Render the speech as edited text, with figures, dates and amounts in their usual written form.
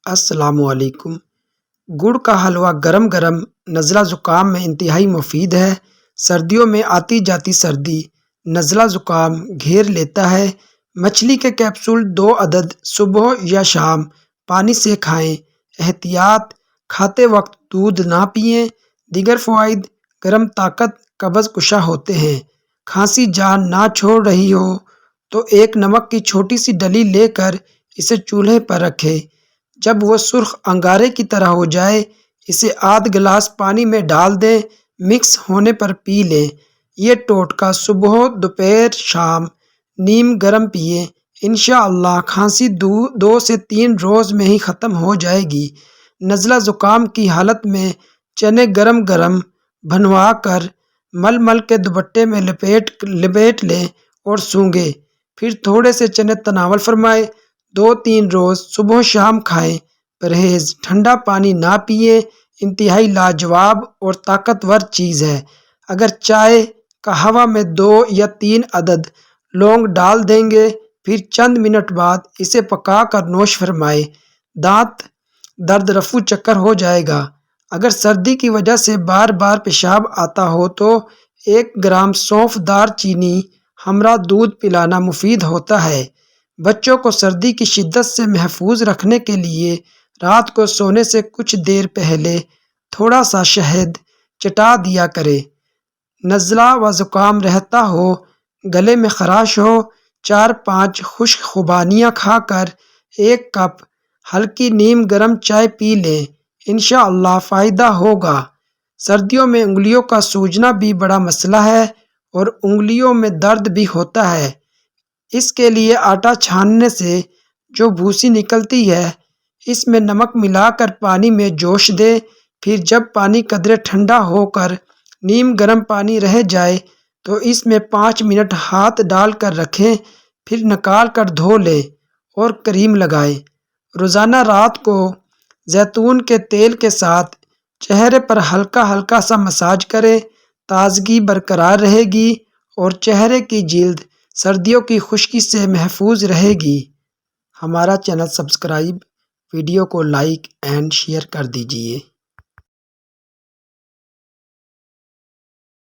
السلام علیکم۔ گڑ کا حلوہ گرم گرم نزلہ زکام میں انتہائی مفید ہے۔ سردیوں میں آتی جاتی سردی نزلہ زکام گھیر لیتا ہے۔ مچھلی کے کیپسول 2 عدد صبح یا شام پانی سے کھائیں۔ احتیاط: کھاتے وقت دودھ نہ پئیں۔ دیگر فوائد: گرم طاقت قبض کشا ہوتے ہیں۔ کھانسی جان نہ چھوڑ رہی ہو تو ایک نمک کی چھوٹی سی ڈلی لے کر اسے چولہے پر رکھیں۔ جب وہ سرخ انگارے کی طرح ہو جائے اسے آدھ گلاس پانی میں ڈال دیں، مکس ہونے پر پی لیں۔ یہ ٹوٹکا صبح، دوپہر، شام نیم گرم پئیں۔ انشاءاللہ کھانسی 2 سے 3 روز میں ہی ختم ہو جائے گی۔ نزلہ زکام کی حالت میں چنے گرم گرم بھنوا کر مل مل کے دوپٹے میں لپیٹ لیں اور سونگھیں، پھر تھوڑے سے چنے تناول فرمائیں۔ 2-3 روز صبح شام کھائیں۔ پرہیز: ٹھنڈا پانی نہ پئیں، انتہائی لاجواب اور طاقتور چیز ہے۔ اگر چائے قہوہ میں 2 یا 3 عدد لونگ ڈال دیں گے، پھر چند منٹ بعد اسے پکا کر نوش فرمائیں۔ دانت درد رفو چکر ہو جائے گا۔ اگر سردی کی وجہ سے بار بار پیشاب آتا ہو تو 1 گرام سونف دار چینی ہمراہ دودھ پلانا مفید ہوتا ہے۔ بچوں کو سردی کی شدت سے محفوظ رکھنے کے لیے رات کو سونے سے کچھ دیر پہلے تھوڑا سا شہد چٹا دیا کریں۔ نزلہ و زکام رہتا ہو، گلے میں خراش ہو، 4-5 خشک خوبانیاں کھا کر 1 کپ ہلکی نیم گرم چائے پی لیں، انشاءاللہ فائدہ ہوگا۔ سردیوں میں انگلیوں کا سوجنا بھی بڑا مسئلہ ہے اور انگلیوں میں درد بھی ہوتا ہے۔ اس کے لیے آٹا چھاننے سے جو بھوسی نکلتی ہے اس میں نمک ملا کر پانی میں جوش دیں، پھر جب پانی قدرے ٹھنڈا ہو کر نیم گرم پانی رہ جائے تو اس میں 5 منٹ ہاتھ ڈال کر رکھیں، پھر نکال کر دھو لیں اور کریم لگائیں۔ روزانہ رات کو زیتون کے تیل کے ساتھ چہرے پر ہلکا ہلکا سا مساج کریں، تازگی برقرار رہے گی اور چہرے کی جلد سردیوں کی خشکی سے محفوظ رہے گی۔ ہمارا چینل سبسکرائب، ویڈیو کو لائک اینڈ شیئر کر دیجیے۔